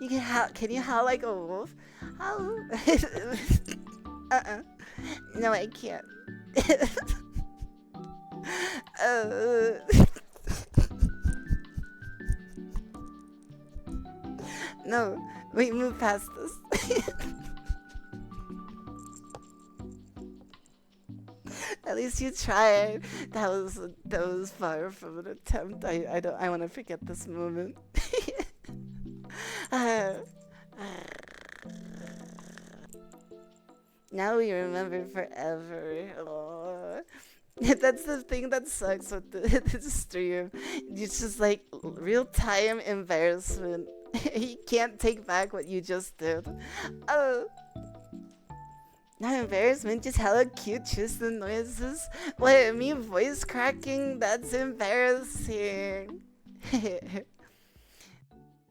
You can howl. Can you howl like a wolf? Howl. No, I can't. uh, no, we move past this. At least you tried. That was far from an attempt. I want to forget this moment. uh, Now we remember forever. Aw. That's the thing that sucks with the stream. It's just like real time embarrassment. You can't take back what you just did. Oh. Not embarrassment, just hella cute Tristan noises. What, me voice cracking? That's embarrassing.